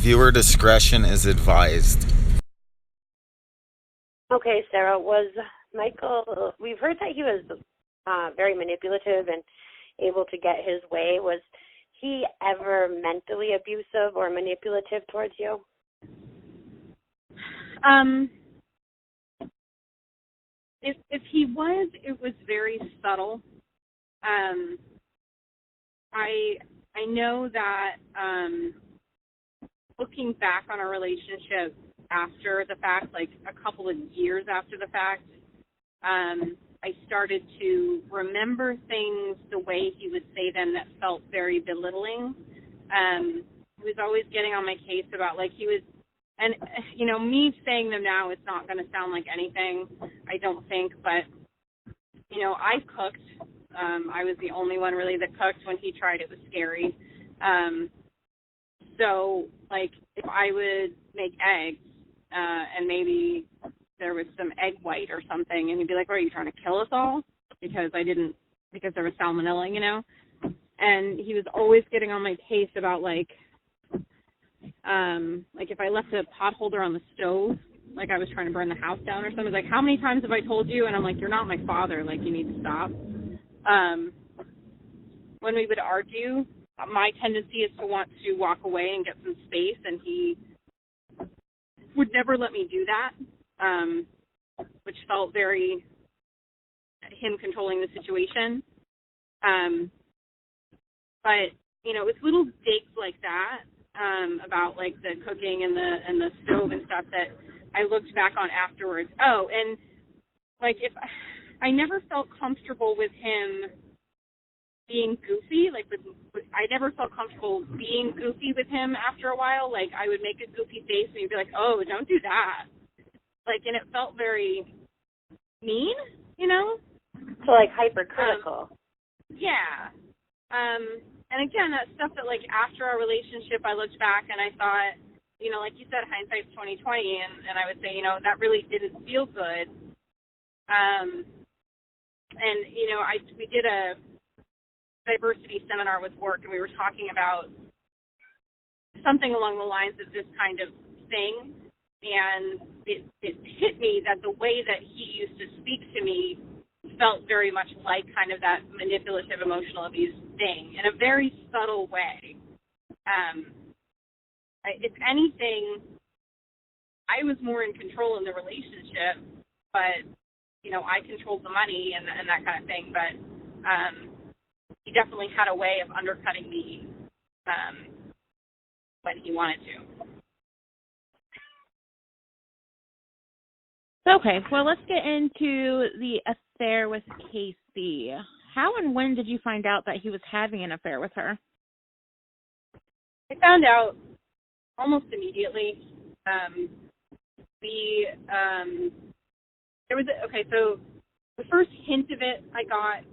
Viewer discretion is advised. Okay, Sarah, was Michael, we've heard that he was very manipulative and able to get his way. Was he ever mentally abusive or manipulative towards you? If he was, it was very subtle. I know that looking back on our relationship after the fact, like a couple of years after the fact, I started to remember things the way he would say them that felt very belittling. He was always getting on my case about, like, he was, and, you know, me saying them now, it's not going to sound like anything, I don't think, but, you know, I cooked. I was the only one really that cooked. When he tried, it was scary. So, like, if I would make eggs, and maybe there was some egg white or something, and he'd be like, "Are you trying to kill us all?" Because there was salmonella, you know? And he was always getting on my case about, like if I left a pot holder on the stove, like I was trying to burn the house down or something, like, "How many times have I told you?" And I'm like, "You're not my father, like, you need to stop." When we would argue, my tendency is to want to walk away and get some space, and he would never let me do that, which felt very him controlling the situation. But, you know, it's little digs like that, about, like, the cooking and the stove and stuff that I looked back on afterwards. Oh, and, like, if I never felt comfortable with him being goofy, like, I never felt comfortable being goofy with him after a while. Like, I would make a goofy face, and he'd be like, "Oh, don't do that." Like, and it felt very mean, you know? So, like, hypercritical. Yeah. And again, that's stuff that, like, after our relationship, I looked back and I thought, you know, like you said, hindsight's 20/20, and I would say, you know, that really didn't feel good. And, you know, we did a diversity seminar with work, and we were talking about something along the lines of this kind of thing, and it hit me that the way that he used to speak to me felt very much like kind of that manipulative emotional abuse thing in a very subtle way. If anything, I was more in control in the relationship, but, you know, I controlled the money and that kind of thing, but he definitely had a way of undercutting me when he wanted to. Okay, well, let's get into the affair with Casey. How and when did you find out that he was having an affair with her? I found out almost immediately. So the first hint of it I got,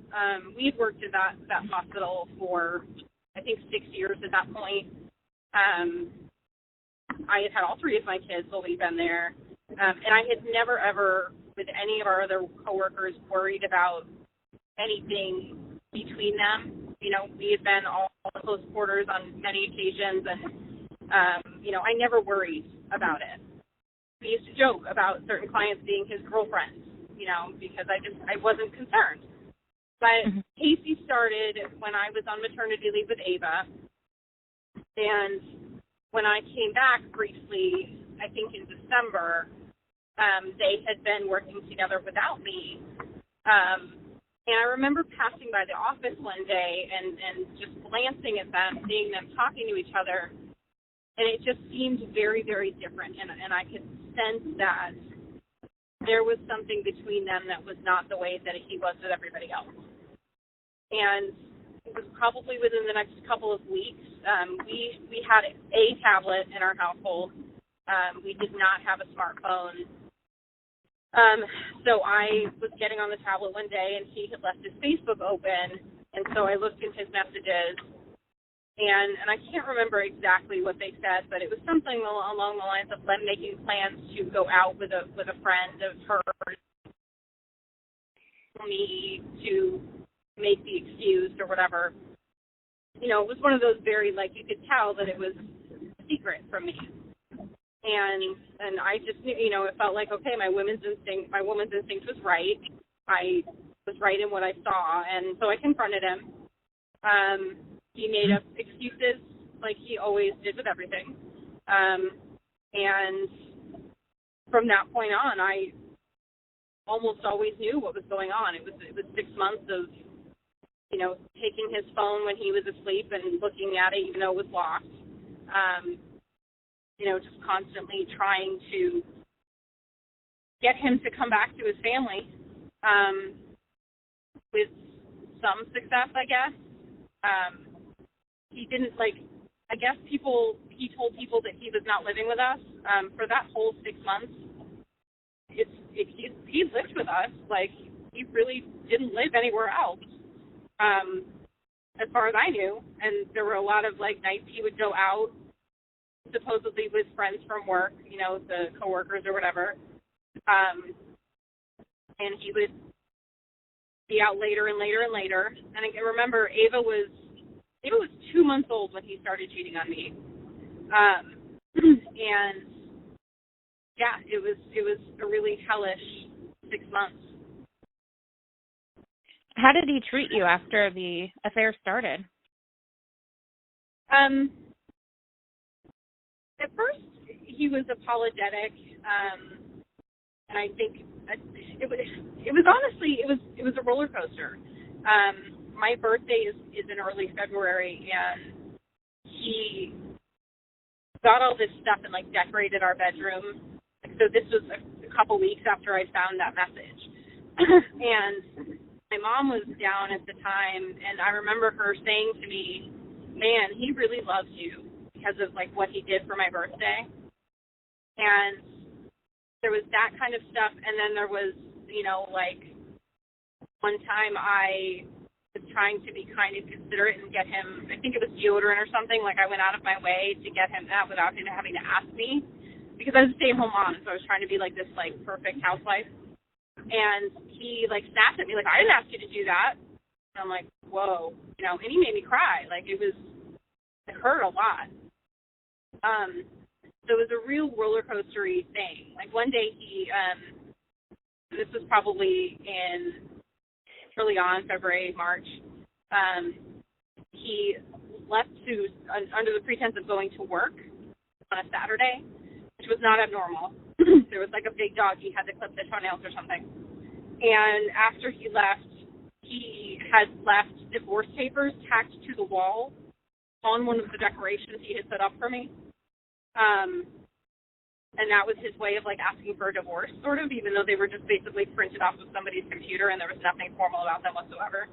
we had worked at that hospital for, I think, 6 years at that point. I had all three of my kids while we'd been there. And I had never, ever, with any of our other coworkers, worried about anything between them. You know, we had been all close quarters on many occasions, and, you know, I never worried about it. We used to joke about certain clients being his girlfriends, you know, because I wasn't concerned. But Casey started when I was on maternity leave with Ava, and when I came back briefly, I think in December, they had been working together without me. And I remember passing by the office one day and just glancing at them, seeing them talking to each other, and it just seemed very, very different. And I could sense that there was something between them that was not the way that he was with everybody else. And it was probably within the next couple of weeks. We had a tablet in our household. We did not have a smartphone. So I was getting on the tablet one day, and he had left his Facebook open, and so I looked at his messages, and I can't remember exactly what they said, but it was something along the lines of them making plans to go out with a friend of hers, me to make the excuse or whatever. You know, it was one of those very, like, you could tell that it was secret from me. And I just knew, you know, it felt like, okay, my woman's instinct was right. I was right in what I saw, and so I confronted him. He made up excuses like he always did with everything. And from that point on, I almost always knew what was going on. It was 6 months of, you know, taking his phone when he was asleep and looking at it even though it was locked. You know, just constantly trying to get him to come back to his family, with some success, I guess. He didn't, I guess he told people that he was not living with us. For that whole 6 months, he lived with us. Like, he really didn't live anywhere else, as far as I knew. And there were a lot of, nights he would go out, supposedly with friends from work, you know, the coworkers or whatever. And he would be out later and later and later. And I can remember Ava was 2 months old when he started cheating on me. And yeah, it was a really hellish 6 months. How did he treat you after the affair started? At first, he was apologetic, and I think it was honestly a roller coaster. My birthday is in early February, and he got all this stuff and decorated our bedroom. So this was a couple weeks after I found that message, and my mom was down at the time, and I remember her saying to me, "Man, he really loves you because of what he did for my birthday." And there was that kind of stuff, and then there was, one time I was trying to be kind and considerate and get him, I think it was deodorant or something, I went out of my way to get him that without him having to ask me, because I was a stay-at-home mom, so I was trying to be this perfect housewife. And he snapped at me, I didn't ask you to do that. And I'm like, whoa, and he made me cry. It hurt a lot. So it was a real roller coastery thing. One day he, this was probably in early on, February, March, he left under the pretense of going to work on a Saturday, which was not abnormal. There was a big dog, he had to clip the toenails or something. And after he left, he had left divorce papers tacked to the wall on one of the decorations he had set up for me. And that was his way of asking for a divorce, sort of, even though they were just basically printed off of somebody's computer and there was nothing formal about them whatsoever.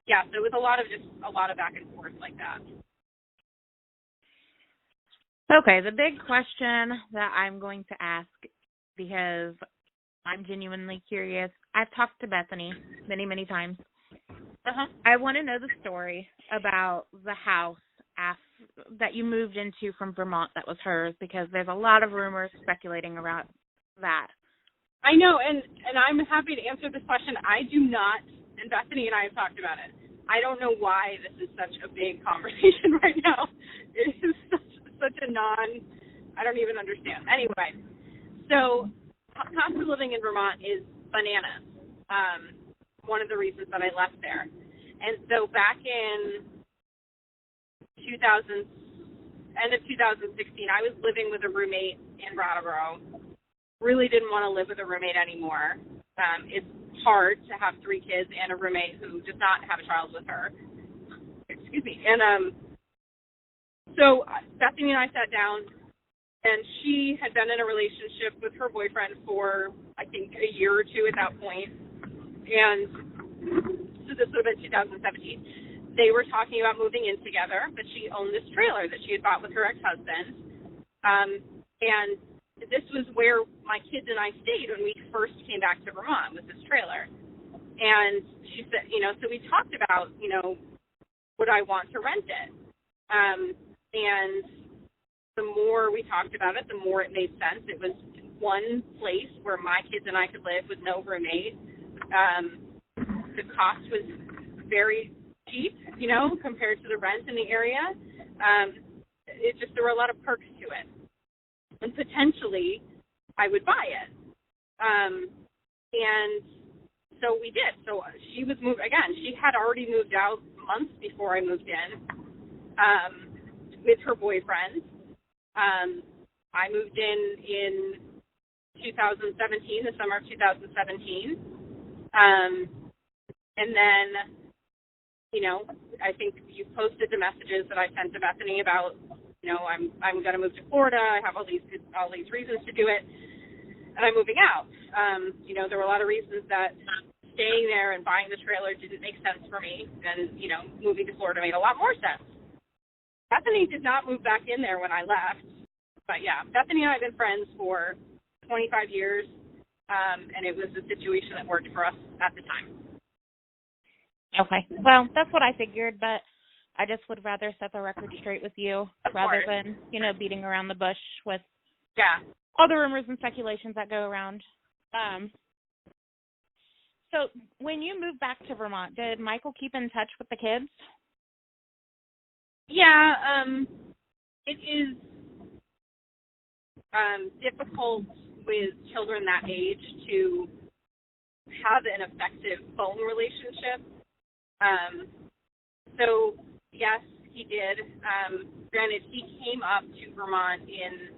Yeah, so it was a lot of back and forth like that. Okay, the big question that I'm going to ask, because I'm genuinely curious, I've talked to Bethany many, many times. I want to know the story about the house that you moved into from Vermont that was hers, because there's a lot of rumors speculating around that. I know, and I'm happy to answer this question. I do not, and Bethany and I have talked about it. I don't know why this is such a big conversation right now. It is such a I don't even understand. Anyway, so cost of living in Vermont is bananas. One of the reasons that I left there. And so back in end of 2016, I was living with a roommate in Brattleboro. Really didn't want to live with a roommate anymore. It's hard to have 3 kids and a roommate who does not have a child with her. Excuse me. And so Bethany and I sat down, and she had been in a relationship with her boyfriend for, I think, a year or two at that point. And so this would have been 2017. They were talking about moving in together, but she owned this trailer that she had bought with her ex-husband. And this was where my kids and I stayed when we first came back to Vermont, with this trailer. And she said, so we talked about, would I want to rent it? And the more we talked about it, the more it made sense. It was one place where my kids and I could live with no roommate. The cost was very cheap, compared to the rent in the area. There were a lot of perks to it. And potentially I would buy it. And so we did. So she was moved, again, she had already moved out months before I moved in with her boyfriend. I moved in 2017, the summer of 2017. And then, you know, I think you posted the messages that I sent to Bethany about, you know, I'm going to move to Florida. I have all these reasons to do it, and I'm moving out. You know, there were a lot of reasons that staying there and buying the trailer didn't make sense for me, and, you know, moving to Florida made a lot more sense. Bethany did not move back in there when I left, but yeah, Bethany and I have been friends for 25 years, and it was a situation that worked for us at the time. Okay. Well, that's what I figured, but I just would rather set the record straight with you rather than, you know, beating around the bush with all the rumors and speculations that go around. So when you moved back to Vermont, did Michael keep in touch with the kids? Yeah, it is difficult with children that age to have an effective phone relationship. So, yes, he did. Granted, he came up to Vermont in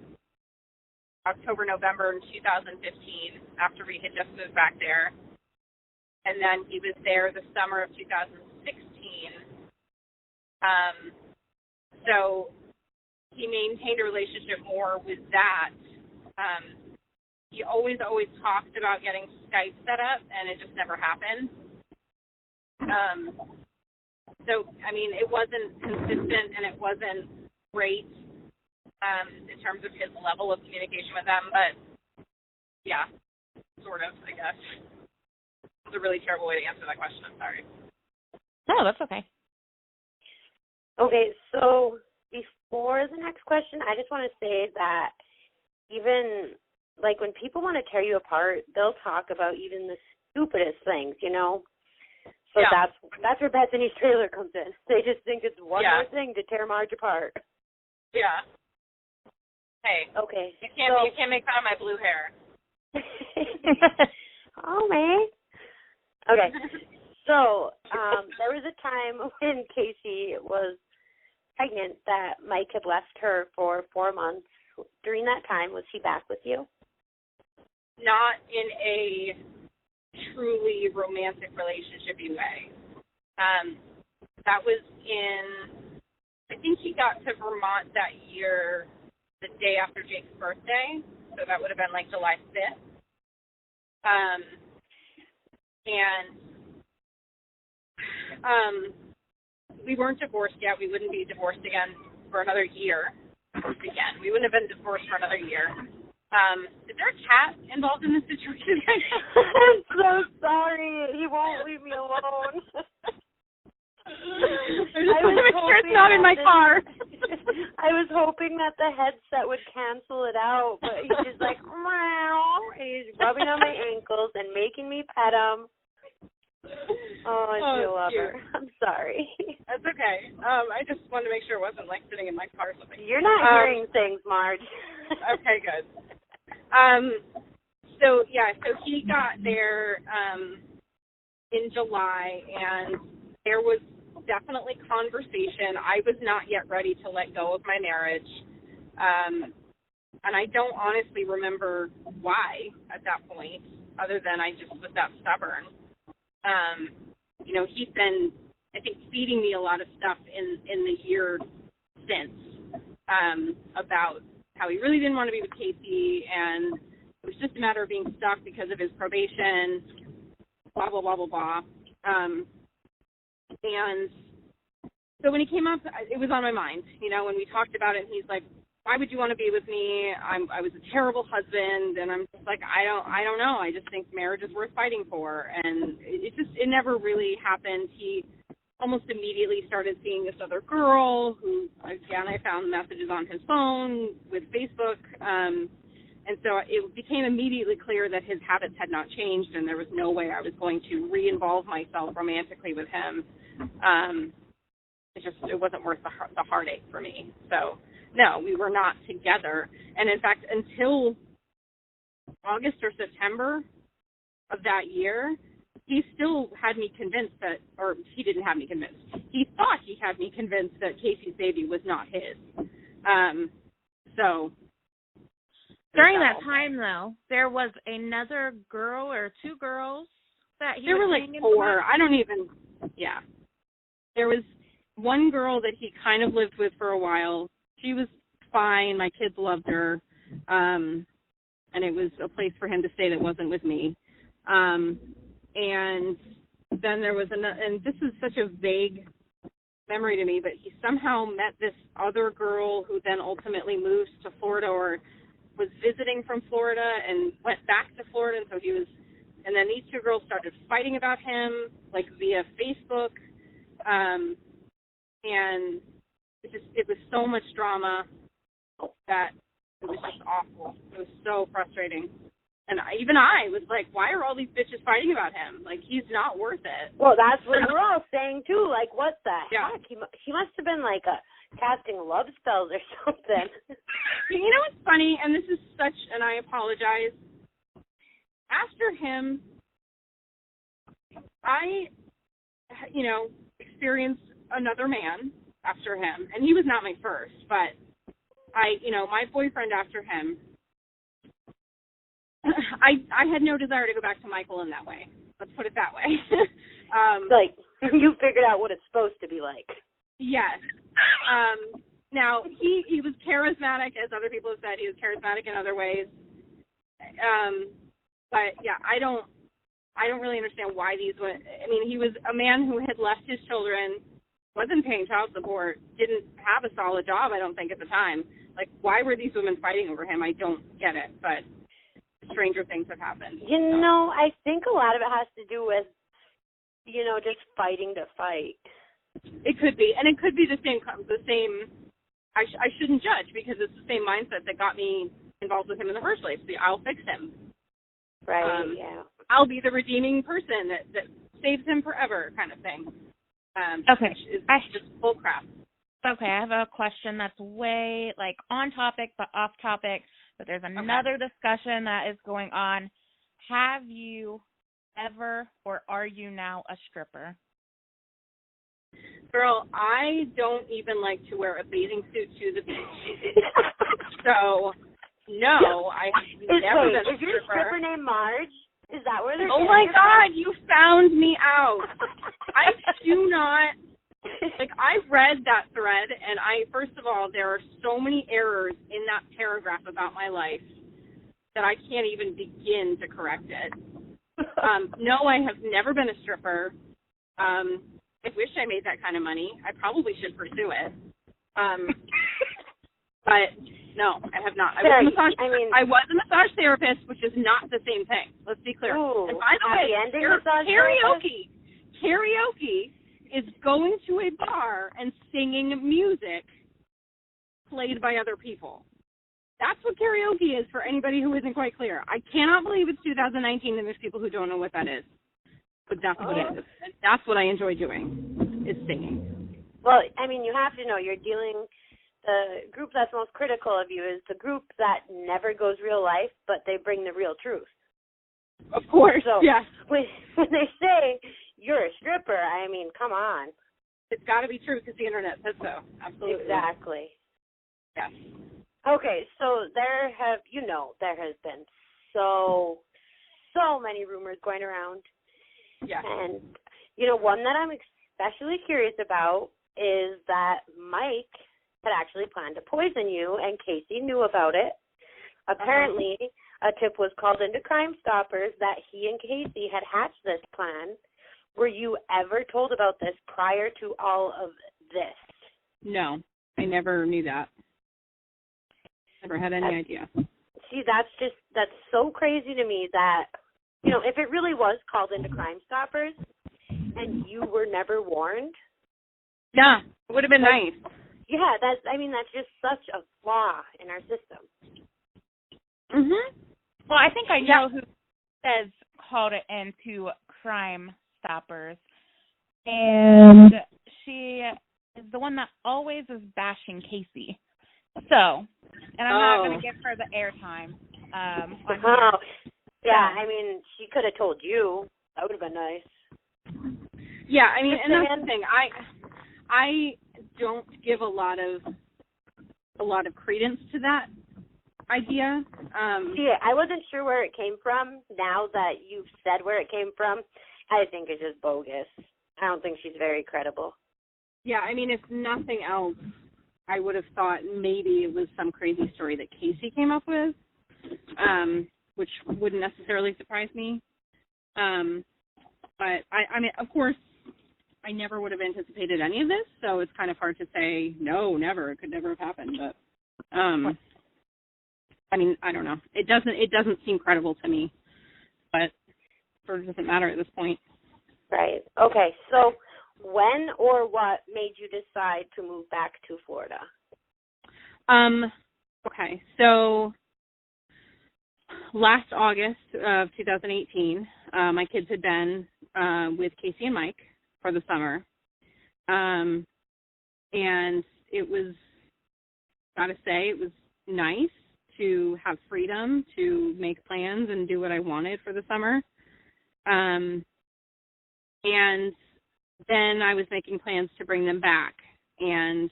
October, November 2015 after we had just moved back there. And then he was there the summer of 2016. So he maintained a relationship more with that. He always talked about getting Skype set up, and it just never happened. So, I mean, it wasn't consistent, and it wasn't great in terms of his level of communication with them, but, yeah, sort of, I guess. It's a really terrible way to answer that question. I'm sorry. No, that's okay. Okay, so before the next question, I just want to say that even, like, when people want to tear you apart, they'll talk about even the stupidest things, you know? So that's where Bethany's trailer comes in. They just think it's one more thing to tear Marge apart. Yeah. Hey. Okay. You can't make fun of my blue hair. Oh, man. Okay. So there was a time when Casey was pregnant that Mike had left her for 4 months. During that time, was he back with you? Not in a truly romantic relationship-y way. That was I think he got to Vermont that year the day after Jake's birthday, so that would have been like July 5th. We weren't divorced yet. We wouldn't be divorced again for another year. We wouldn't have been divorced for another year. Is there a cat involved in this situation? I'm so sorry. He won't leave me alone. I just want to make sure it's not in my car. I was hoping that the headset would cancel it out, but he's just like, meow. He's rubbing on my ankles and making me pet him. Oh, I feel love her. I'm sorry. That's okay. I just wanted to make sure it wasn't like sitting in my car or something. You're not hearing things, Marge. Okay, good. So he got there in July, and there was definitely conversation. I was not yet ready to let go of my marriage, and I don't honestly remember why at that point, other than I just was that stubborn. You know, he's been, I think, feeding me a lot of stuff in the year since about how he really didn't want to be with Casey, and it was just a matter of being stuck because of his probation, blah, blah, blah, blah, blah. And so when he came up, it was on my mind. You know, when we talked about it, he's like, why would you want to be with me? I was a terrible husband, and I'm just like, I don't know. I just think marriage is worth fighting for, and it never really happened. He almost immediately started seeing this other girl who, again, I found messages on his phone with Facebook, and so it became immediately clear that his habits had not changed, and there was no way I was going to re-involve myself romantically with him. it wasn't worth the heartache for me. So, no, we were not together. And, in fact, until August or September of that year, he still had me convinced that, or he didn't have me convinced. He thought he had me convinced that Casey's baby was not his. So during that time, though, there was another girl or two girls that he there were like four. I don't even. Yeah, there was one girl that he kind of lived with for a while. She was fine. My kids loved her, and it was a place for him to stay that wasn't with me. And then there was another, and this is such a vague memory to me, but he somehow met this other girl who then ultimately moved to Florida or was visiting from Florida and went back to Florida. And so he was, and then these two girls started fighting about him, like via Facebook. And it was so much drama that it was just awful. It was so frustrating. And even I was like, why are all these bitches fighting about him? Like, he's not worth it. Well, that's what we're all saying, too. Like, what the heck? He must have been, like, casting love spells or something. You know what's funny? And this is such, and I apologize. After him, I, experienced another man after him. And he was not my first, but my boyfriend after him, I had no desire to go back to Michael in that way. Let's put it that way. Like, you figured out what it's supposed to be like. Yes. Now, he was charismatic, as other people have said. He was charismatic in other ways. But, yeah, I don't really understand why these went. I mean, he was a man who had left his children, wasn't paying child support, didn't have a solid job, I don't think, at the time. Like, why were these women fighting over him? I don't get it, but stranger things have happened. I think a lot of it has to do with, just fighting to fight. It could be, and it could be the same. I shouldn't judge because it's the same mindset that got me involved with him in the first place. I'll fix him. Right. Yeah. I'll be the redeeming person that saves him forever, kind of thing. Okay. It's just bull crap. Okay, I have a question that's way, on topic but off topic, but there's another discussion that is going on. Have you ever or are you now a stripper? Girl, I don't even like to wear a bathing suit to the beach. So, no, I have never been a stripper. Is your stripper named Marge? Is that where they're Oh, my God, you found me out. I do not. I read that thread, and first of all, there are so many errors in that paragraph about my life that I can't even begin to correct it. No, I have never been a stripper. I wish I made that kind of money. I probably should pursue it. But no, I have not. I was a massage therapist, which is not the same thing. Let's be clear. Ooh, and by the way, karaoke is going to a bar and singing music played by other people. That's what karaoke is for anybody who isn't quite clear. I cannot believe it's 2019 and there's people who don't know what that is. But that's what it is. And that's what I enjoy doing, is singing. Well, you have to know the group that's most critical of you is the group that never goes real life, but they bring the real truth. Of course, so yes. When they say you're a stripper, come on. It's got to be true because the internet says so. Absolutely. Exactly. Yes. Okay, so there has been so many rumors going around. Yes. And, one that I'm especially curious about is that Mike had actually planned to poison you, and Casey knew about it. Apparently, a tip was called into Crime Stoppers that he and Casey had hatched this plan. Were you ever told about this prior to all of this? No, I never knew that. Never had any idea. See, that's so crazy to me that, if it really was called into Crime Stoppers and you were never warned. Yeah, it would have been nice. Yeah, that's just such a flaw in our system. Mhm. Well, I think I know who says called it into Crime Stoppers, and she is the one that always is bashing Casey. So, and I'm not going to give her the airtime. Yeah, I mean, she could have told you. That would have been nice. Yeah, I mean, and that's the thing. I don't give a lot of credence to that idea. I wasn't sure where it came from. Now that you've said where it came from, I think it's just bogus. I don't think she's very credible. Yeah, I mean, if nothing else, I would have thought maybe it was some crazy story that Casey came up with, which wouldn't necessarily surprise me. But, I mean, of course, I never would have anticipated any of this, so it's kind of hard to say, no, never. It could never have happened. But, I mean, I don't know. It doesn't seem credible to me, but it sort of doesn't matter at this point. Right. Okay, so when or what made you decide to move back to Florida? Okay, so last August of 2018, my kids had been with Casey and Mike for the summer, and it was, gotta say, it was nice to have freedom to make plans and do what I wanted for the summer. And then I was making plans to bring them back, and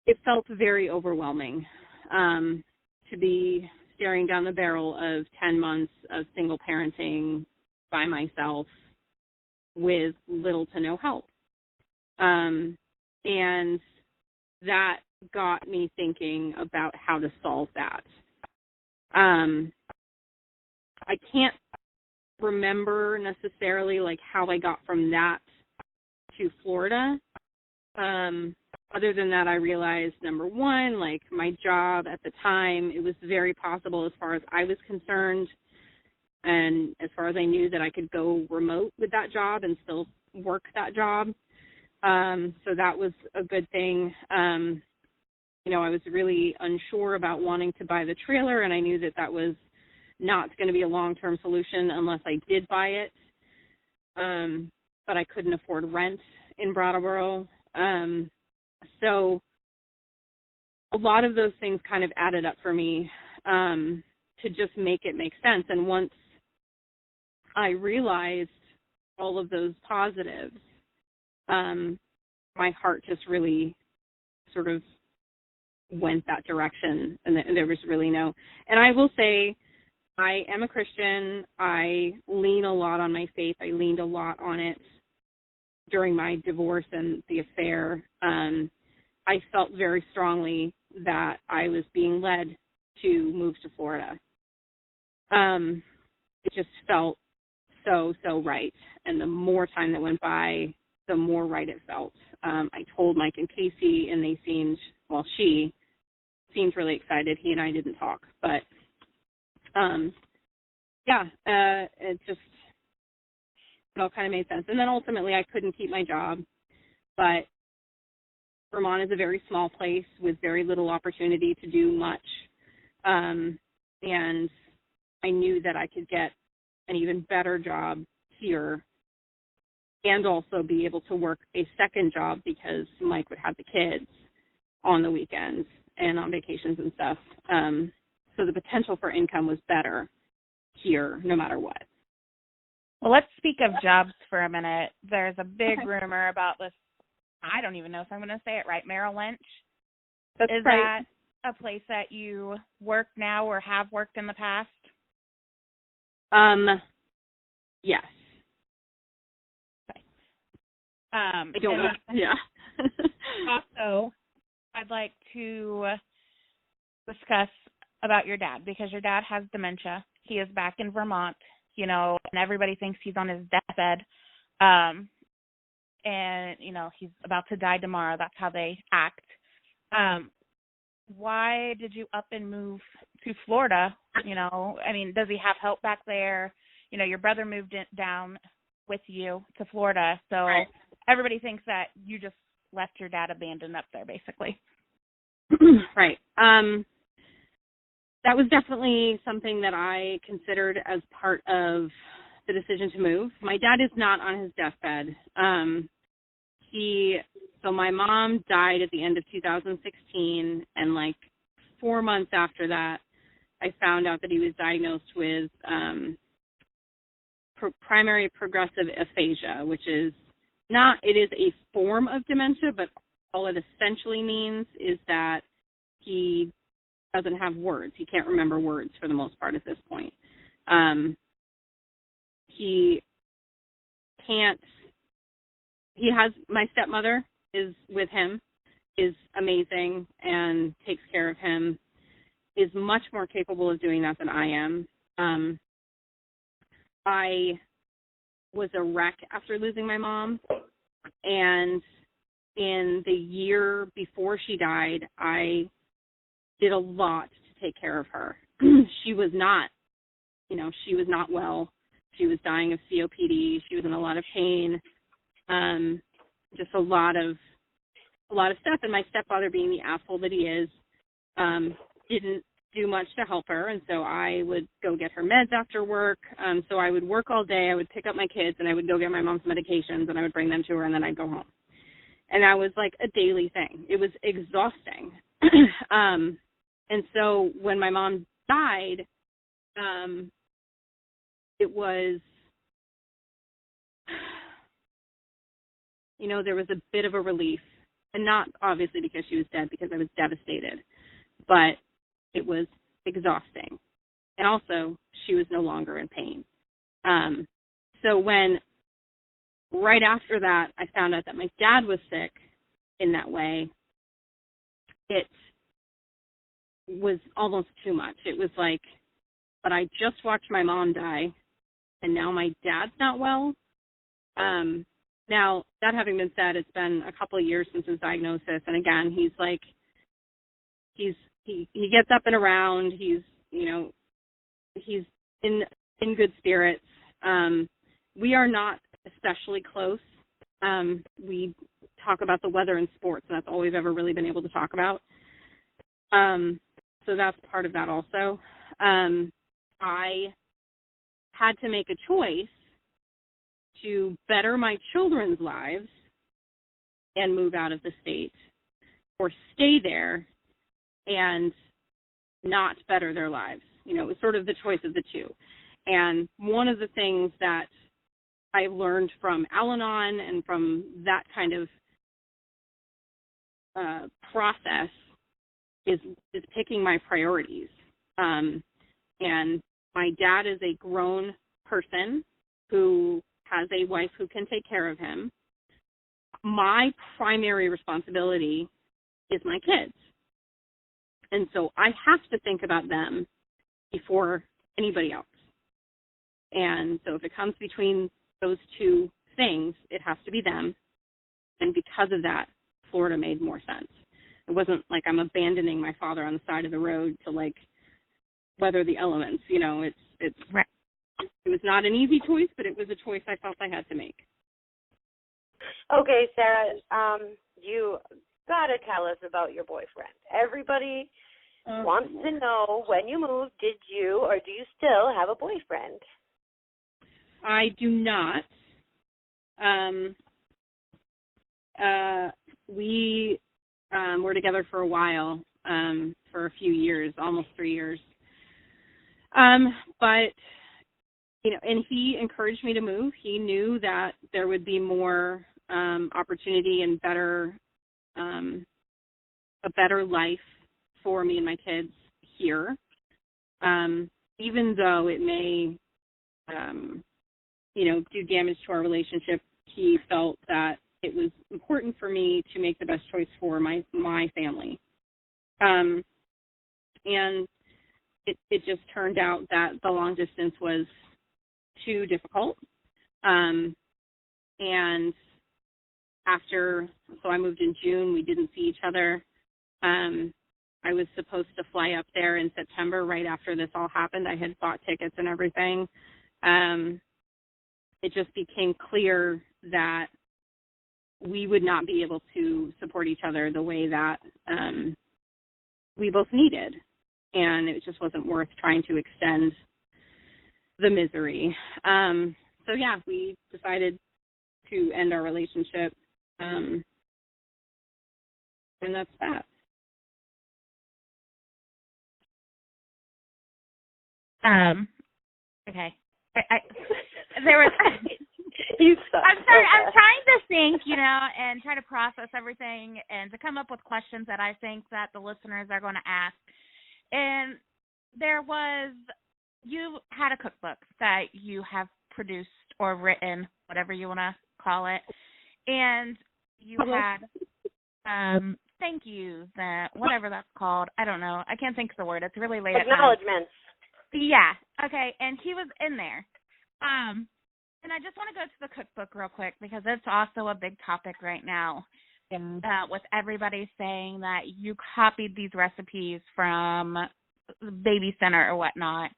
it felt very overwhelming to be staring down the barrel of 10 months of single parenting by myself with little to no help. And that got me thinking about how to solve that. I can't remember necessarily like how I got from that to Florida. Other than that, I realized, number one, like my job at the time, it was very possible as far as I was concerned and as far as I knew that I could go remote with that job and still work that job. So that was a good thing. You know, I was really unsure about wanting to buy the trailer, and I knew that that was not going to be a long-term solution unless I did buy it. But I couldn't afford rent in Brattleboro. So a lot of those things kind of added up for me to just make it make sense. And once I realized all of those positives, my heart just really sort of went that direction, and there was really no. And I will say, I am a Christian. I lean a lot on my faith. I leaned a lot on it during my divorce and the affair. I felt very strongly that I was being led to move to Florida. It just felt so right. And the more time that went by, the more right it felt. I told Mike and Casey, and they seemed, well, she seemed really excited. He and I didn't talk, but it just, it all kind of made sense. And then ultimately I couldn't keep my job, but Vermont is a very small place with very little opportunity to do much. And I knew that I could get an even better job here and also be able to work a second job because Mike would have the kids on the weekends and on vacations and stuff. So the potential for income was better here no matter what. Well, let's speak of jobs for a minute. There's a big rumor about this. I don't even know if I'm going to say it right. Merrill Lynch. That's Is right. that a place that you work now or have worked in the past? Yes. Okay. I don't know. Yeah. Also, I'd like to discuss about your dad because your dad has dementia. He is back in Vermont, you know, and everybody thinks he's on his deathbed. And, you know, he's about to die tomorrow. That's how they act. Why did you up and move to Florida? You know, I mean, does he have help back there? You know, your brother moved down with you to Florida. So right. Everybody thinks that you just left your dad abandoned up there, basically. Right. That was definitely something that I considered as part of the decision to move. My dad is not on his deathbed. So my mom died at the end of 2016, and like 4 months after that, I found out that he was diagnosed with primary progressive aphasia, which is it is a form of dementia, but all it essentially means is that he doesn't have words. He can't remember words for the most part at this point. My stepmother is with him, is amazing and takes care of him, is much more capable of doing that than I am. I was a wreck after losing my mom, and in the year before she died, I did a lot to take care of her. She was not well. She was dying of COPD. She was in a lot of pain. Just a lot of stuff. And my stepfather, being the asshole that he is, didn't do much to help her. And so I would go get her meds after work. So I would work all day. I would pick up my kids, and I would go get my mom's medications, and I would bring them to her, and then I'd go home. And that was like a daily thing. It was exhausting. And so when my mom died, it was, there was a bit of a relief, and not obviously because she was dead, because I was devastated, but it was exhausting. And also, she was no longer in pain. So when, right after that, I found out that my dad was sick in that way, it was almost too much. It was like, but I just watched my mom die, and now my dad's not well. Now, that having been said, it's been a couple of years since his diagnosis, and again, he gets up and around. He's in good spirits. We are not especially close. We talk about the weather and sports, and that's all we've ever really been able to talk about. So that's part of that also. I had to make a choice to better my children's lives and move out of the state, or stay there and not better their lives. It was sort of the choice of the two. And one of the things that I learned from Al-Anon and from that kind of process is picking my priorities. And my dad is a grown person who has a wife who can take care of him. My primary responsibility is my kids. And so I have to think about them before anybody else. And so if it comes between those two things, it has to be them. And because of that, Florida made more sense. It wasn't like I'm abandoning my father on the side of the road to like weather the elements. It's right. It was not an easy choice, but it was a choice I felt I had to make. Okay, Sarah, you got to tell us about your boyfriend. Everybody wants to know, when you moved, did you or do you still have a boyfriend? I do not. We were together for a while, for a few years, almost 3 years. But, and he encouraged me to move. He knew that there would be more opportunity and a better life for me and my kids here, even though it may, do damage to our relationship. He felt that it was important for me to make the best choice for my family. And it just turned out that the long distance was too difficult. And so I moved in June. We didn't see each other. I was supposed to fly up there in September right after this all happened. I had bought tickets and everything. It just became clear that we would not be able to support each other the way that we both needed. And it just wasn't worth trying to extend the misery. So, yeah, we decided to end our relationship. And that's that. Okay. I there was. You suck. I'm sorry. I'm trying to think, and try to process everything and to come up with questions that I think that the listeners are going to ask. And you had a cookbook that you have produced or written, whatever you want to call it, and you had thank yous, whatever that's called. I don't know. I can't think of the word. It's really late at night. Acknowledgements. Yeah. Okay. And he was in there. And I just want to go to the cookbook real quick because it's also a big topic right now. With everybody saying that you copied these recipes from Baby Center or whatnot.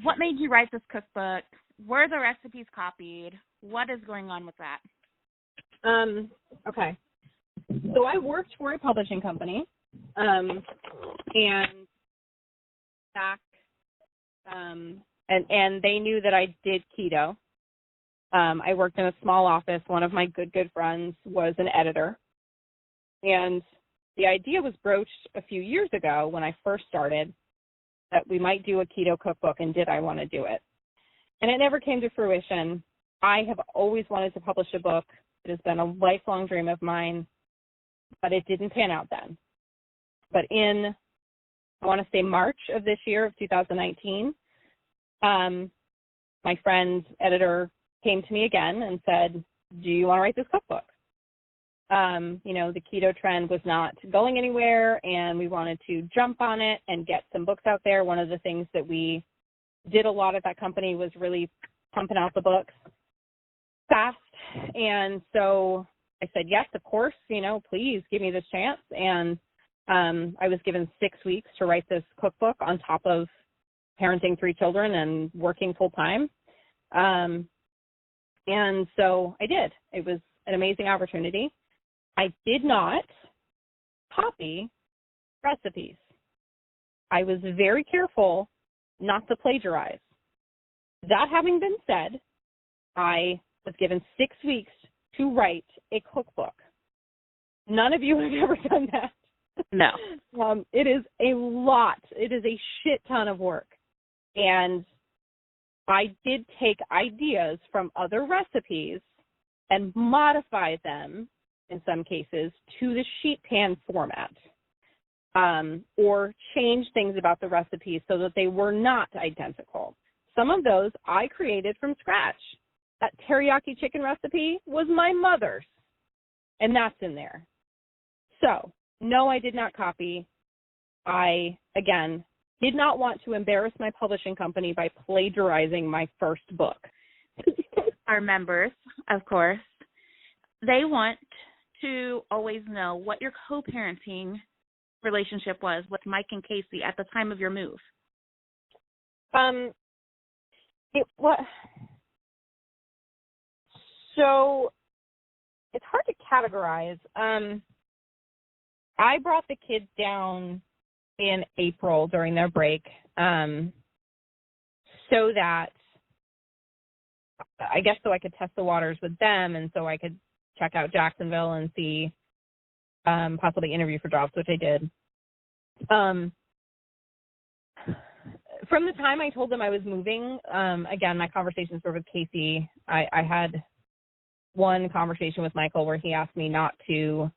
What made you write this cookbook? Were the recipes copied? What is going on with that? Okay. So I worked for a publishing company, and back, and they knew that I did keto. I worked in a small office. One of my good friends was an editor, and the idea was broached a few years ago when I first started that we might do a keto cookbook, and did I want to do it? And it never came to fruition. I have always wanted to publish a book. It has been a lifelong dream of mine, but it didn't pan out then. But in, I want to say March of this year, of 2019, my friend's editor came to me again and said, do you want to write this cookbook? The keto trend was not going anywhere, and we wanted to jump on it and get some books out there. One of the things that we did a lot at that company was really pumping out the books fast. And so I said, yes, of course, please give me this chance. And I was given 6 weeks to write this cookbook on top of parenting 3 children and working full time. And so I did. It was an amazing opportunity. I did not copy recipes. I was very careful not to plagiarize. That having been said, I was given 6 weeks to write a cookbook. None of you have ever done that. No. It is a lot. It is a shit ton of work. And I did take ideas from other recipes and modify them, in some cases, to the sheet pan format, or change things about the recipes so that they were not identical. Some of those I created from scratch. That teriyaki chicken recipe was my mother's, and that's in there. So, no, I did not copy. I, again, did not want to embarrass my publishing company by plagiarizing my first book. Our members, of course, they want to always know what your co-parenting relationship was with Mike and Casey at the time of your move. So it's hard to categorize. I brought the kids down in April during their break, so that I guess so I could test the waters with them, and so I could check out Jacksonville and see, possibly interview for jobs, which I did. From the time I told them I was moving, again, my conversations were with Casey. I had one conversation with Michael where he asked me not to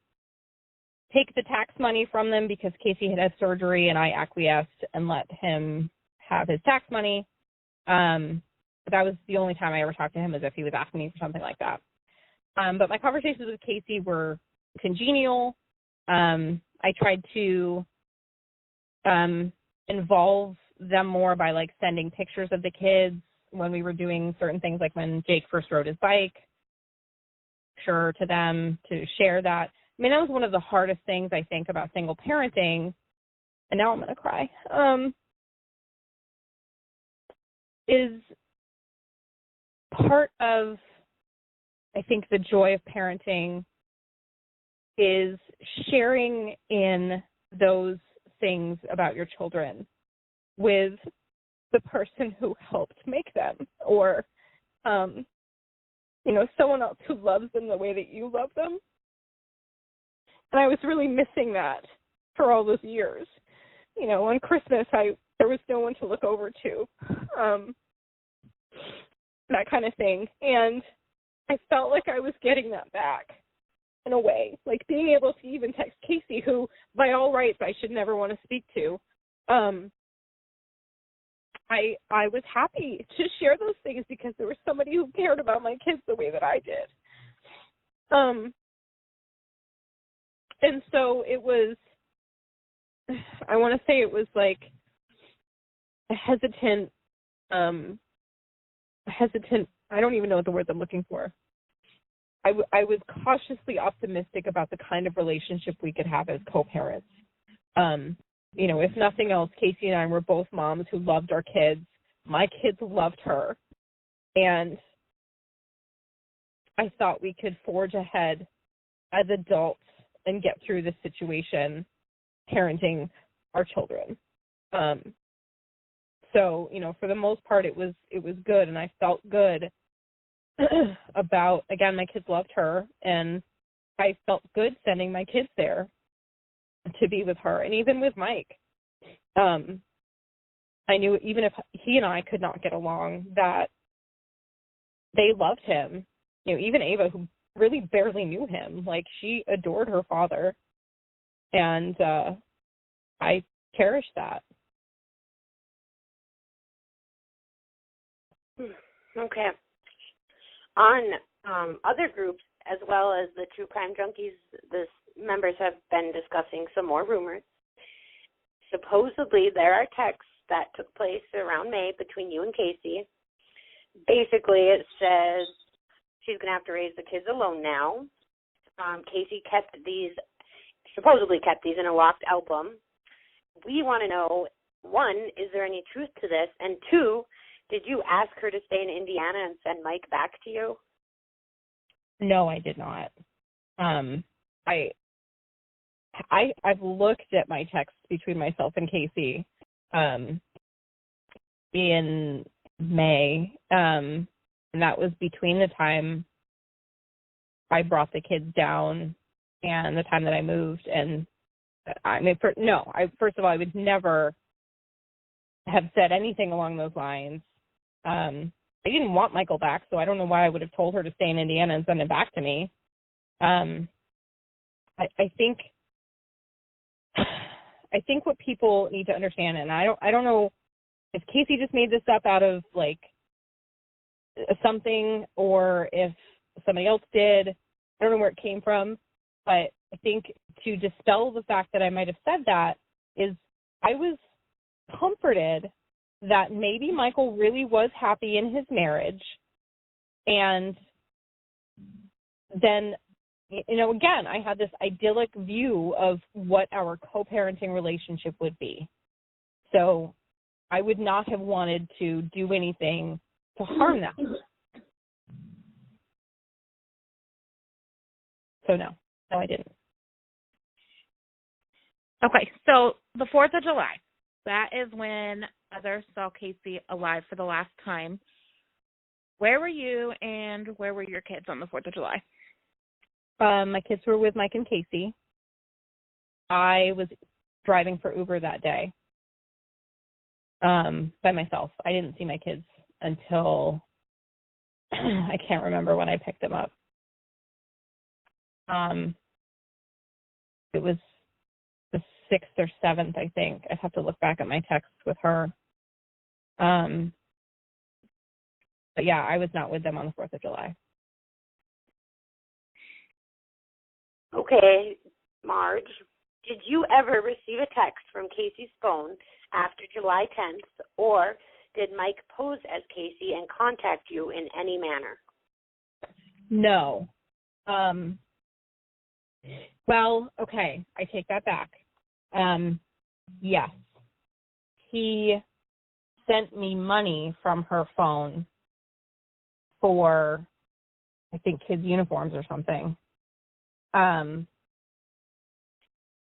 take the tax money from them because Casey had surgery, and I acquiesced and let him have his tax money. That was the only time I ever talked to him, as if he was asking me for something like that. But my conversations with Casey were congenial. I tried to involve them more by sending pictures of the kids when we were doing certain things, like when Jake first rode his bike, sure to them to share that. I mean, that was one of the hardest things I think about single parenting, and now I'm going to cry, is part of, I think, the joy of parenting is sharing in those things about your children with the person who helped make them, or, someone else who loves them the way that you love them. And I was really missing that for all those years. You know, on Christmas, there was no one to look over to, that kind of thing. And I felt like I was getting that back in a way, like being able to even text Casey, who by all rights I should never want to speak to. I was happy to share those things because there was somebody who cared about my kids the way that I did. And so it was, I want to say it was like a hesitant, I don't even know what the word I'm looking for. I was cautiously optimistic about the kind of relationship we could have as co-parents. You know, if nothing else, Casey and I were both moms who loved our kids. My kids loved her. And I thought we could forge ahead as adults and get through this situation parenting our children. So, you know, for the most part, it was good, and I felt good about, again, my kids loved her, and I felt good sending my kids there to be with her, and even with Mike. I knew even if he and I could not get along, that they loved him. You know, even Ava, who really barely knew him, like, she adored her father, and I cherish that. Okay. On other groups, as well as the True Crime Junkies, the members have been discussing some more rumors. Supposedly, there are texts that took place around May between you and Casey. Basically, it says she's going to have to raise the kids alone now. Casey supposedly kept these in a locked album. We want to know, one, is there any truth to this? And two, did you ask her to stay in Indiana and send Mike back to you? No, I did not. I've looked at my texts between myself and Casey in May, and that was between the time I brought the kids down and the time that I moved. And I mean, first of all, I would never have said anything along those lines. I didn't want Michael back, so I don't know why I would have told her to stay in Indiana and send him back to me. I think what people need to understand, and I don't know if Casey just made this up out of like something or if somebody else did. I don't know where it came from, but I think to dispel the fact that I might have said that is I was comforted that maybe Michael really was happy in his marriage. And then, you know, again, I had this idyllic view of what our co-parenting relationship would be. So I would not have wanted to do anything to harm them. So no, I didn't. Okay, so the 4th of July, that is when others saw Casey alive for the last time. Where were you and where were your kids on the 4th of July? My kids were with Mike and Casey. I was driving for Uber that day by myself. I didn't see my kids until I can't remember when I picked them up. It was the 6th or 7th, I think. I'd have to look back at my texts with her. But yeah, I was not with them on the 4th of July. Okay, Marge, did you ever receive a text from Casey's phone after July 10th, or did Mike pose as Casey and contact you in any manner? No. Well, okay, I take that back. Yes. He sent me money from her phone for, I think, kids' uniforms or something.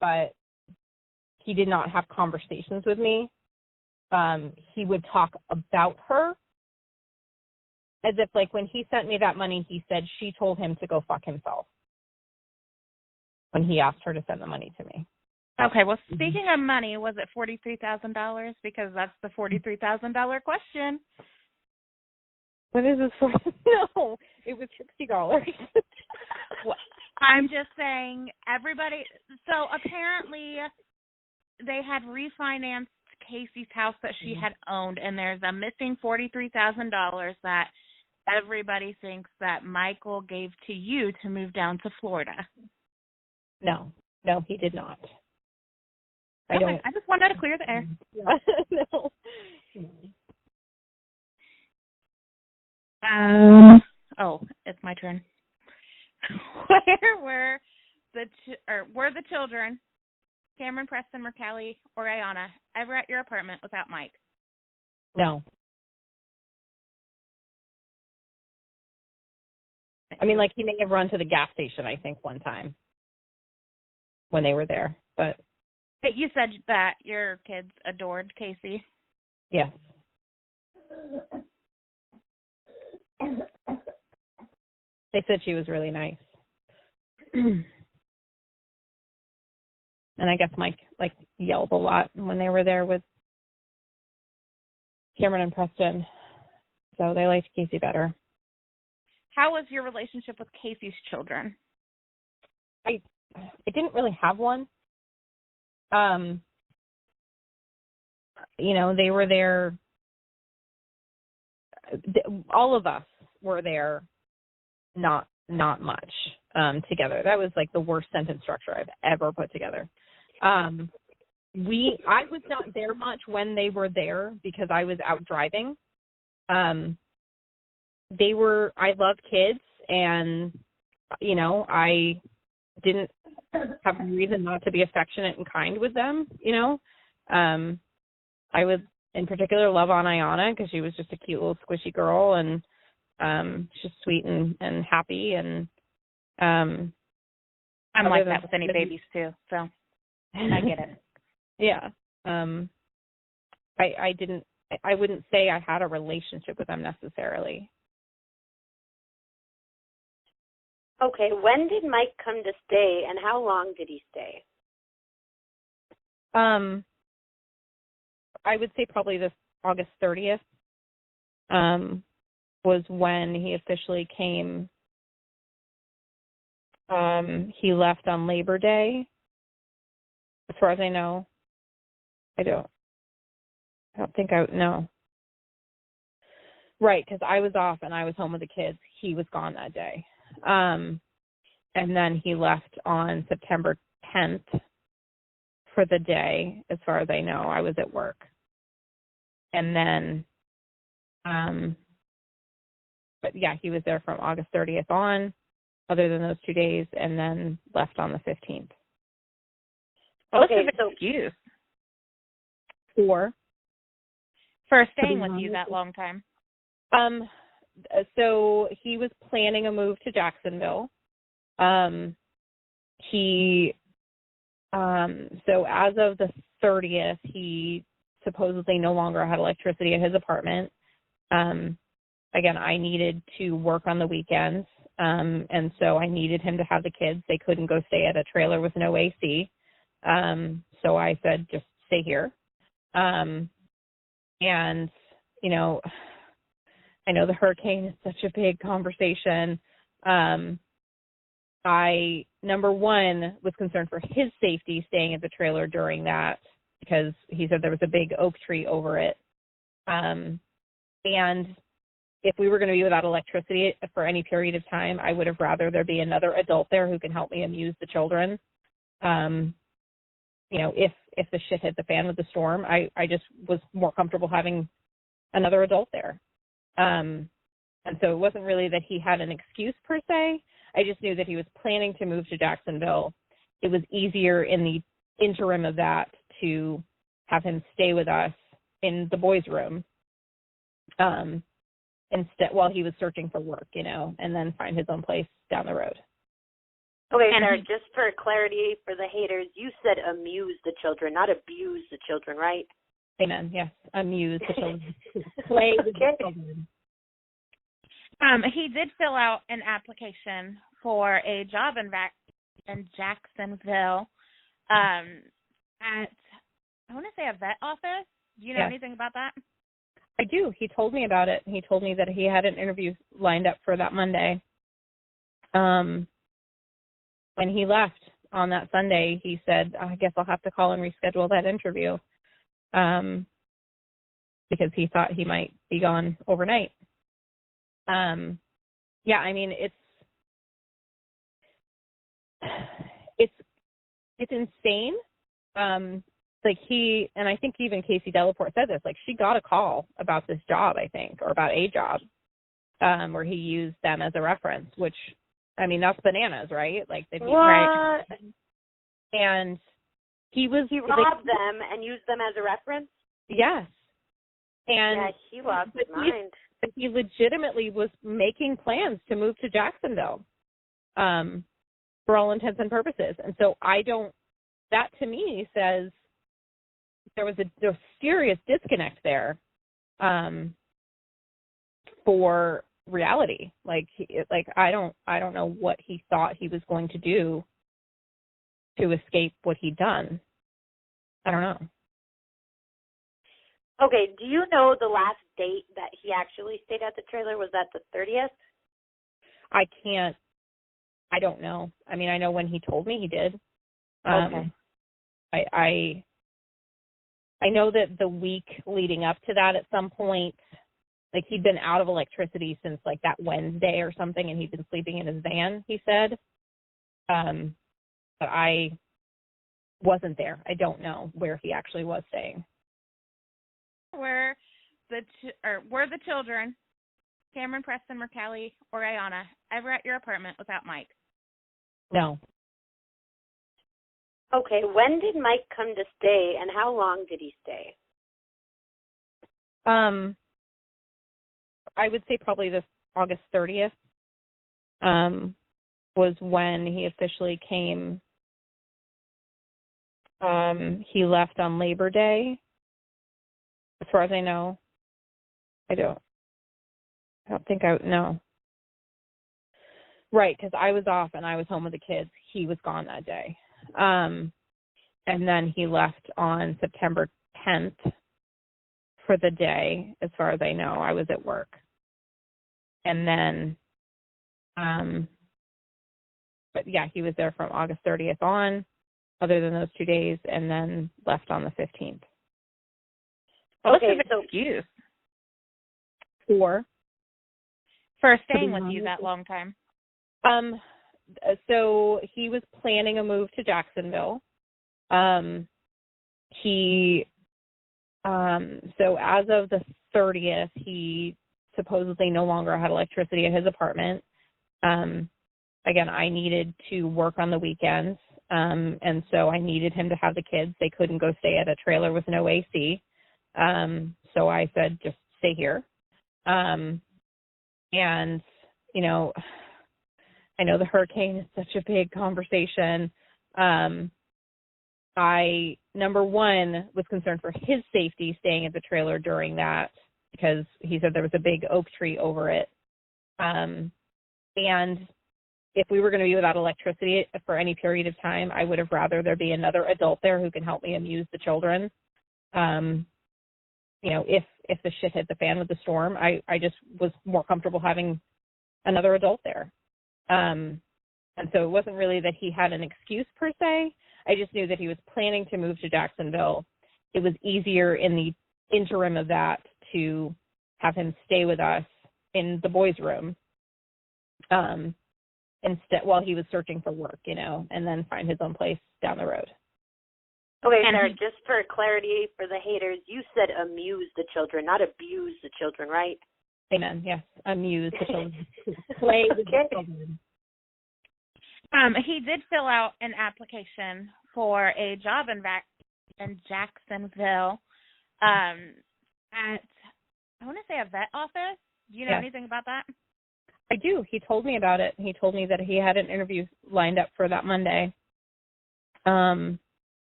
But he did not have conversations with me. He would talk about her as if, like, when he sent me that money, he said she told him to go fuck himself. when he asked her to send the money to me. Okay, well, speaking of money, was it $43,000? Because that's the $43,000 question. What is this for? No, it was $60. I'm just saying, everybody. So apparently, they had refinanced Casey's house that she had owned, and there's a missing $43,000 that everybody thinks that Michael gave to you to move down to Florida. No, he did not. I just wanted to clear the air. No. Oh, it's my turn. Where were the children, Cameron, Preston, Mercalli, or Ayana, ever at your apartment without Mike? No. I mean, like, he may have run to the gas station, I think, one time when they were there, but... You said that your kids adored Casey. Yes. They said she was really nice. And I guess Mike, like, yelled a lot when they were there with Cameron and Preston. So they liked Casey better. How was your relationship with Casey's children? I didn't really have one. They were there. All of us were there, not much together. That was like the worst sentence structure I've ever put together. I was not there much when they were there because I was out driving. I love kids, and I didn't have a reason not to be affectionate and kind with them. I would in particular love on Ayana because she was just a cute little squishy girl, and she's sweet and happy, and I'm like that with any babies too, so I get it. Yeah. I wouldn't say I had a relationship with them necessarily. Okay, when did Mike come to stay, and how long did he stay? I would say probably this August 30th was when he officially came. He left on Labor Day, as far as I know. I don't think I know. Right, because I was off and I was home with the kids. He was gone that day. And then he left on September 10th for the day, as far as I know. I was at work. And then, but yeah, he was there from August 30th on, other than those 2 days, and then left on the 15th. What's his excuse? For staying with you that long time? So he was planning a move to Jacksonville. So as of the 30th, he supposedly no longer had electricity at his apartment. Again, I needed to work on the weekends, and so I needed him to have the kids. They couldn't go stay at a trailer with no AC. So I said, just stay here. And, I know the hurricane is such a big conversation. I, number one, was concerned for his safety staying at the trailer during that, because he said there was a big oak tree over it. And if we were going to be without electricity for any period of time, I would have rather there be another adult there who can help me amuse the children. If the shit hit the fan with the storm, I just was more comfortable having another adult there. And so it wasn't really that he had an excuse per se. I just knew that he was planning to move to Jacksonville. It was easier in the interim of that to have him stay with us in the boys' room instead while he was searching for work, and then find his own place down the road. Okay, Sarah, just for clarity for the haters, you said amuse the children, not abuse the children, right? Amen. Yes, amuse the children. Play with the children. He did fill out an application for a job in in Jacksonville at, I want to say, a vet office. Do you know anything about that? I do. He told me about it. He told me that he had an interview lined up for that Monday. When he left on that Sunday, he said, I guess I'll have to call and reschedule that interview because he thought he might be gone overnight. Yeah, I mean, it's insane. Like and I think even Casey Delaporte said this, like she got a call about this job, I think, or about a job, where he used them as a reference, which, I mean, that's bananas, right? Like, they'd be right. And he robbed them and used them as a reference? Yes. And yeah, he lost his mind. He legitimately was making plans to move to Jacksonville, for all intents and purposes. And so that to me says there was a serious disconnect there, for reality. Like I don't know what he thought he was going to do to escape what he'd done. I don't know. Okay, do you know the last date that he actually stayed at the trailer? Was that the 30th? I don't know. I mean, I know when he told me he did. Okay. I know that the week leading up to that, at some point, like, he'd been out of electricity since like that Wednesday or something, and he'd been sleeping in his van, he said. But I wasn't there. I don't know where he actually was staying. Were the children, Cameron, Preston, Mercalli, or Ayanna, ever at your apartment without Mike? No. Okay, when did Mike come to stay, and how long did he stay? I would say probably this August 30th was when he officially came. He left on Labor Day, as far as I know. I don't think no. Right, because I was off and I was home with the kids. He was gone that day. And then he left on September 10th for the day, as far as I know. I was at work. And then, but yeah, he was there from August 30th on, other than those 2 days, and then left on the 15th. What's his excuse for staying with you that long time? So he was planning a move to Jacksonville. So as of the 30th, he supposedly no longer had electricity at his apartment. Again, I needed to work on the weekends, and so I needed him to have the kids. They couldn't go stay at a trailer with no AC. So I said, just stay here. And, you know, I know the hurricane is such a big conversation. I, number one, was concerned for his safety staying at the trailer during that, because he said there was a big oak tree over it. And if we were going to be without electricity for any period of time, I would have rather there be another adult there who can help me amuse the children. You know, if the shit hit the fan with the storm, I just was more comfortable having another adult there. And so it wasn't really that he had an excuse per se. I just knew that he was planning to move to Jacksonville. It was easier in the interim of that to have him stay with us in the boys' room, instead, while he was searching for work, you know, and then find his own place down the road. Okay, Sarah, just for clarity for the haters, you said amuse the children, not abuse the children, right? Amen. Yes, amuse the children. Play with the children. He did fill out an application for a job in Jacksonville at, I want to say, a vet office. Do you know anything about that? I do. He told me about it. He told me that he had an interview lined up for that Monday.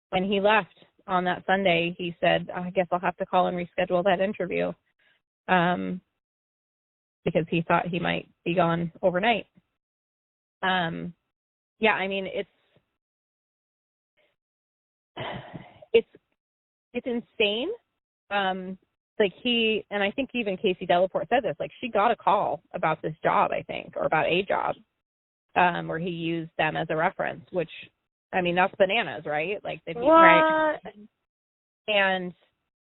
When he left on that Sunday, he said, I guess I'll have to call and reschedule that interview, because he thought he might be gone overnight. yeah, I mean, it's insane. Like and I think even Casey Delaporte said this, like she got a call about this job, I think, or about a job, where he used them as a reference, which, I mean, that's bananas, right? Like, they'd be right. And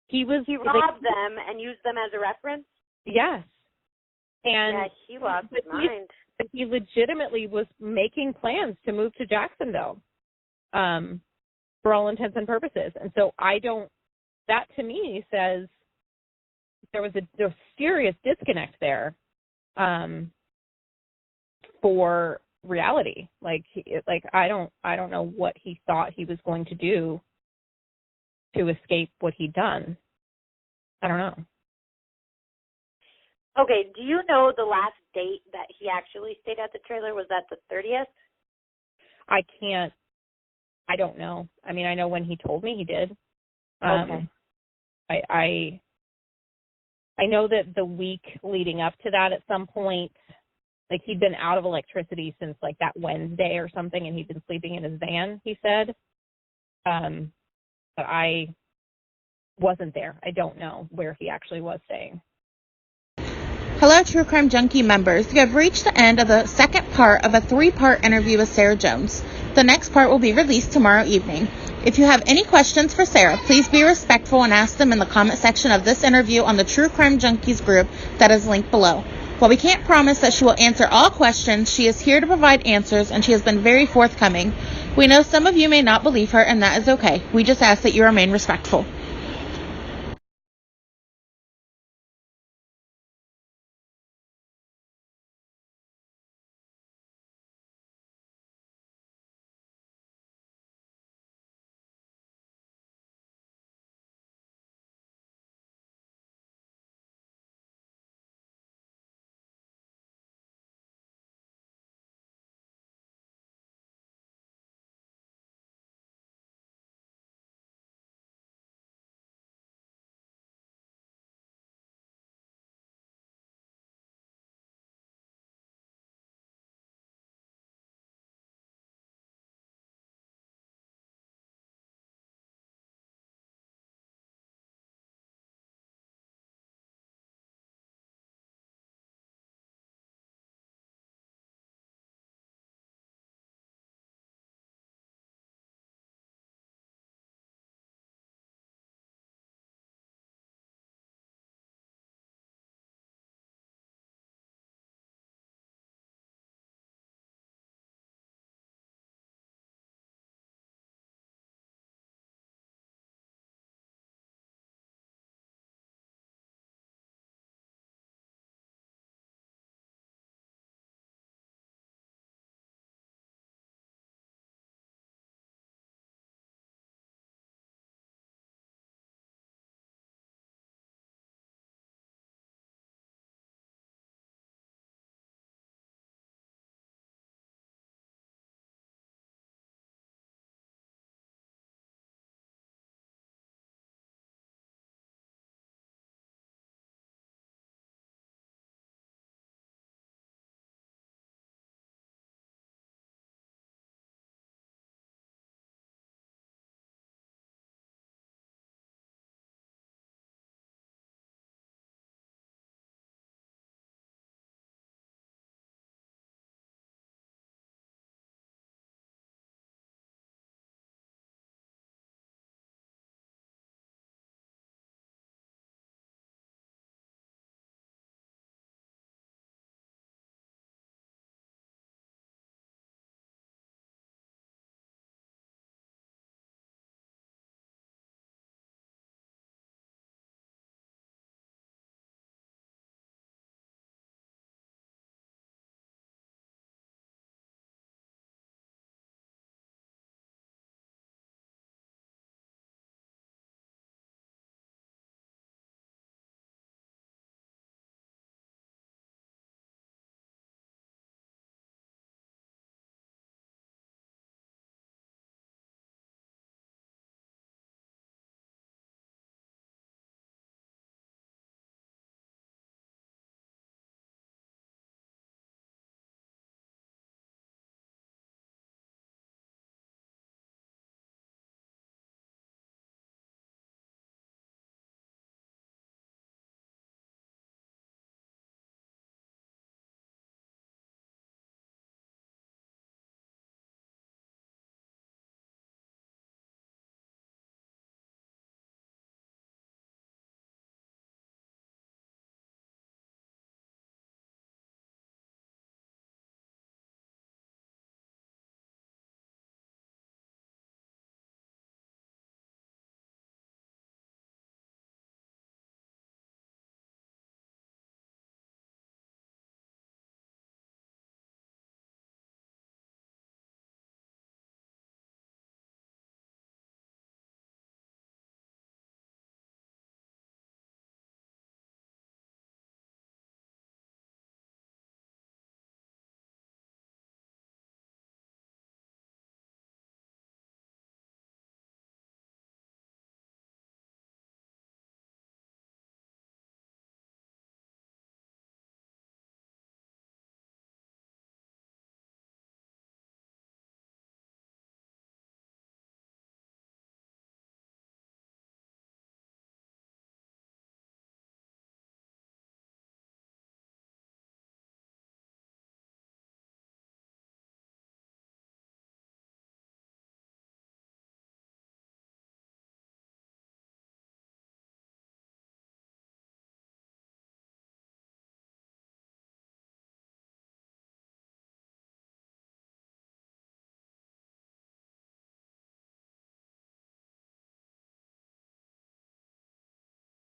he robbed them and used them as a reference? Yes. And yeah, he lost his mind. But he legitimately was making plans to move to Jacksonville, for all intents and purposes. And so that to me says there was a serious disconnect there, for reality. Like I don't know what he thought he was going to do to escape what he'd done. I don't know. Okay, do you know the last date that he actually stayed at the trailer? Was that the 30th? I don't know. I mean, I know when he told me he did. Okay. I know that the week leading up to that, at some point, like, he'd been out of electricity since like that Wednesday or something, and he'd been sleeping in his van, he said. But I wasn't there. I don't know where he actually was staying. Hello, True Crime Junkie members. You have reached the end of the second part of a 3-part interview with Sarah Jones. The next part will be released tomorrow evening. If you have any questions for Sarah, please be respectful and ask them in the comment section of this interview on the True Crime Junkies group that is linked below. While we can't promise that she will answer all questions, she is here to provide answers, and she has been very forthcoming. We know some of you may not believe her, and that is okay. We just ask that you remain respectful.